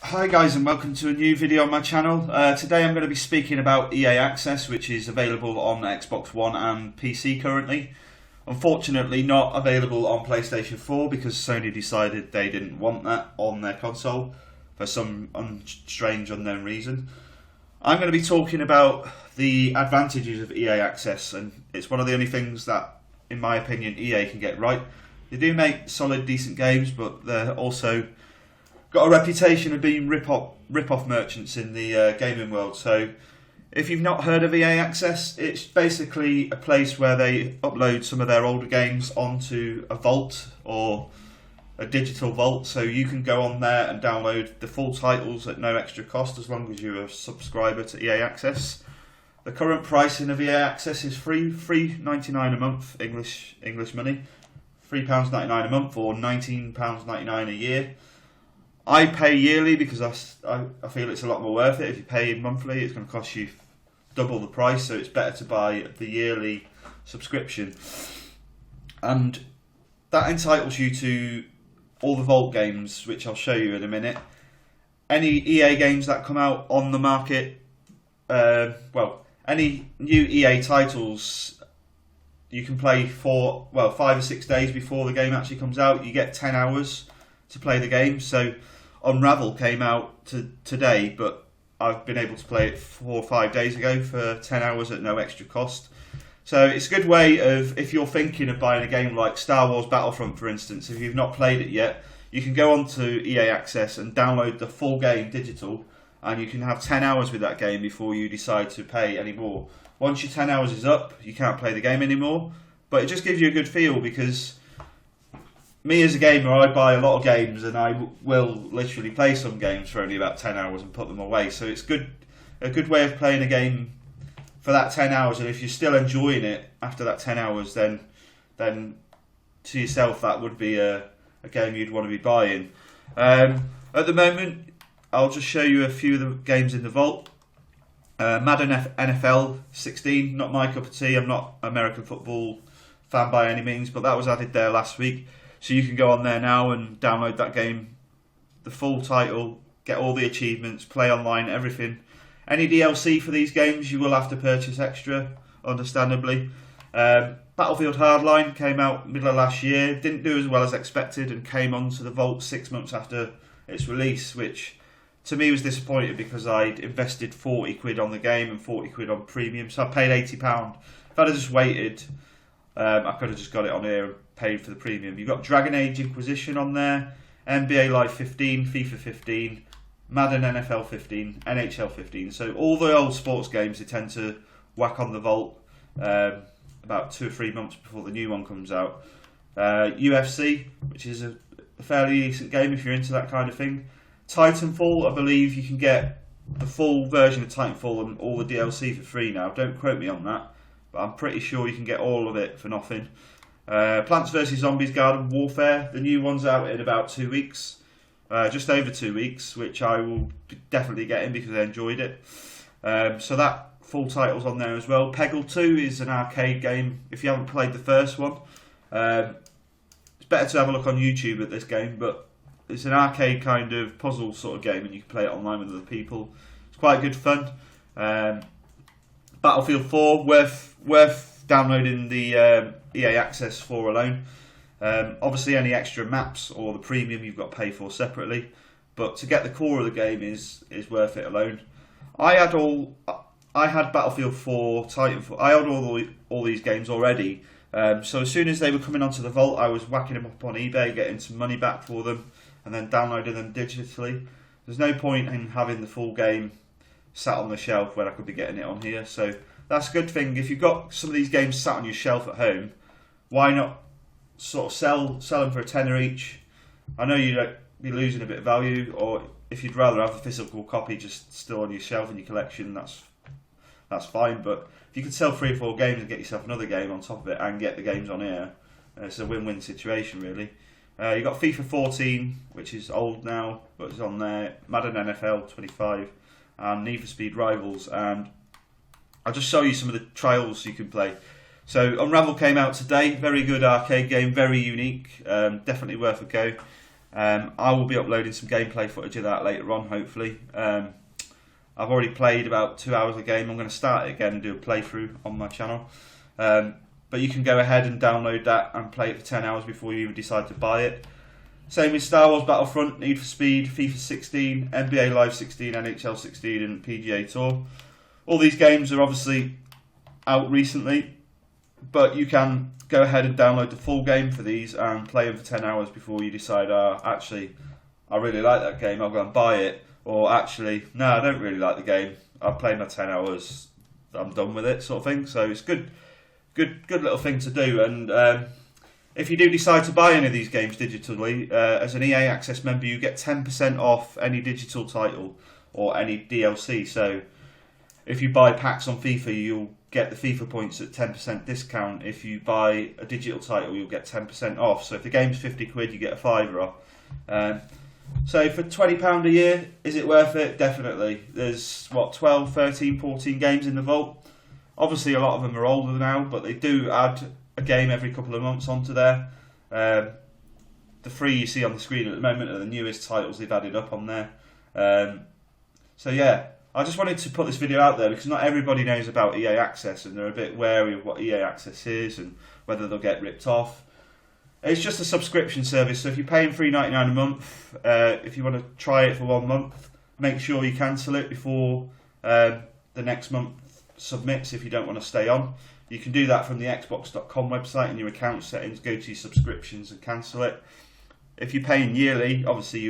Hi guys, and welcome to a new video on my channel. Today I'm going to be speaking about EA Access, which is available on Xbox One and PC currently. Unfortunately not available on PlayStation 4 because Sony decided they didn't want that on their console for some strange unknown reason. I'm going to be talking about the advantages of EA Access, and it's one of the only things that, in my opinion, EA can get right. They do make solid, decent games, but they're also got a reputation of being rip-off merchants in the gaming world. So if you've not heard of EA Access, it's basically a place where they upload some of their older games onto a vault or a digital vault. So you can go on there and download the full titles at no extra cost as long as you're a subscriber to EA Access. The current pricing of EA Access is $3.99 a month, English money, £3.99 a month or £19.99 a year. I pay yearly because I feel it's a lot more worth it. If you pay monthly, it's going to cost you double the price, so it's better to buy the yearly subscription. And that entitles you to all the Vault games, which I'll show you in a minute. Any EA games that come out on the market, any new EA titles you can play for 5 or 6 days before the game actually comes out. You get 10 hours to play the game. So Unravel came out today, but I've been able to play it 4 or 5 days ago for 10 hours at no extra cost. So it's a good way of, if you're thinking of buying a game like Star Wars Battlefront, for instance, if you've not played it yet, you can go onto EA Access and download the full game digital, and you can have 10 hours with that game before you decide to pay any more. Once your 10 hours is up, you can't play the game anymore, but it just gives you a good feel because me as a gamer, I buy a lot of games and I will literally play some games for only about 10 hours and put them away. So it's a good way of playing a game for that 10 hours, and if you're still enjoying it after that 10 hours, then to yourself that would be a game you'd want to be buying. At the moment, I'll just show you a few of the games in the vault. Madden NFL 16, not my cup of tea. I'm not an American football fan by any means, but that was added there last week. So you can go on there now and download that game, the full title, get all the achievements, play online, everything. Any DLC for these games you will have to purchase extra, understandably. Battlefield Hardline came out middle of last year, didn't do as well as expected and came onto the vault 6 months after its release, which to me was disappointing because I'd invested 40 quid on the game and 40 quid on premium, so I paid £80. If I'd have just waited, I could have just got it on here and paid for the premium. You've got Dragon Age Inquisition on there, NBA Live 15, FIFA 15, Madden NFL 15, NHL 15. So all the old sports games they tend to whack on the vault about 2 or 3 months before the new one comes out. UFC, which is a fairly decent game if you're into that kind of thing. Titanfall, I believe you can get the full version of Titanfall and all the DLC for free now. Don't quote me on that, but I'm pretty sure you can get all of it for nothing. Plants vs Zombies Garden Warfare, the new one's out in about 2 weeks, just over 2 weeks, which I will definitely get in because I enjoyed it. So that full title's on there as well. Peggle 2 is an arcade game. If you haven't played the first one, it's better to have a look on YouTube at this game, but it's an arcade kind of puzzle sort of game and you can play it online with other people. It's quite good fun. Battlefield 4, worth downloading the EA Access for alone. Obviously any extra maps or the premium you've got to pay for separately, but to get the core of the game is worth it alone. I had Battlefield 4, Titanfall, I had all these games already, so as soon as they were coming onto the vault I was whacking them up on eBay, getting some money back for them and then downloading them digitally. There's no point in having the full game sat on the shelf when I could be getting it on here, so that's a good thing. If you've got some of these games sat on your shelf at home, why not sort of sell them for a tenner each? I know you'd be losing a bit of value, or if you'd rather have a physical copy just still on your shelf in your collection, that's fine. But if you could sell 3 or 4 games and get yourself another game on top of it and get the games on here, it's a win-win situation really. You've got FIFA 14, which is old now, but it's on there, Madden NFL 25 and Need for Speed Rivals, and I'll just show you some of the trials you can play. So Unravel came out today, very good arcade game, very unique, definitely worth a go. I will be uploading some gameplay footage of that later on, hopefully. I've already played about 2 hours of the game. I'm going to start it again and do a playthrough on my channel. But you can go ahead and download that and play it for 10 hours before you even decide to buy it. Same with Star Wars Battlefront, Need for Speed, FIFA 16, NBA Live 16, NHL 16 and PGA Tour. All these games are obviously out recently, but you can go ahead and download the full game for these and play them for 10 hours before you decide, actually, I really like that game, I'll go and buy it. Or actually, no, I don't really like the game, I've played my 10 hours, I'm done with it, sort of thing. So it's good little thing to do. And if you do decide to buy any of these games digitally, as an EA Access member, you get 10% off any digital title or any DLC. So if you buy packs on FIFA, you'll get the FIFA points at 10% discount. If you buy a digital title, you'll get 10% off. So if the game's 50 quid, you get a fiver off. So for £20 a year, is it worth it? Definitely. There's, 12, 13, 14 games in the vault. Obviously a lot of them are older now, but they do add a game every couple of months onto there. The three you see on the screen at the moment are the newest titles they've added up on there. So yeah, I just wanted to put this video out there because not everybody knows about EA Access and they're a bit wary of what EA Access is and whether they'll get ripped off. It's just a subscription service, so if you're paying $3.99 a month, if you want to try it for 1 month, make sure you cancel it before the next month submits if you don't want to stay on. You can do that from the Xbox.com website in your account settings, go to your subscriptions and cancel it. If you're paying yearly, obviously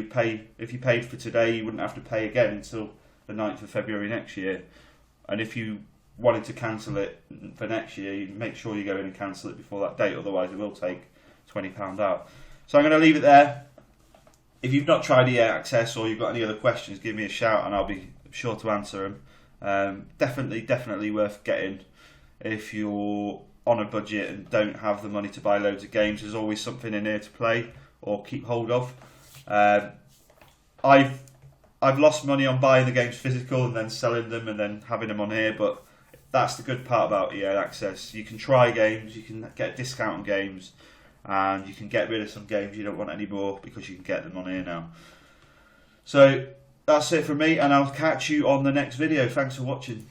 if you paid for today, you wouldn't have to pay again until the 9th of February next year. And if you wanted to cancel it for next year, you make sure you go in and cancel it before that date, otherwise it will take £20 out. So I'm going to leave it there. If you've not tried EA Access or you've got any other questions, give me a shout and I'll be sure to answer them. Definitely worth getting if you're on a budget and don't have the money to buy loads of games. There's always something in here to play or keep hold of. I've lost money on buying the games physical and then selling them and then having them on here, but that's the good part about EA Access. You can try games, you can get a discount on games, and you can get rid of some games you don't want anymore because you can get them on here now. So that's it from me, and I'll catch you on the next video. Thanks for watching.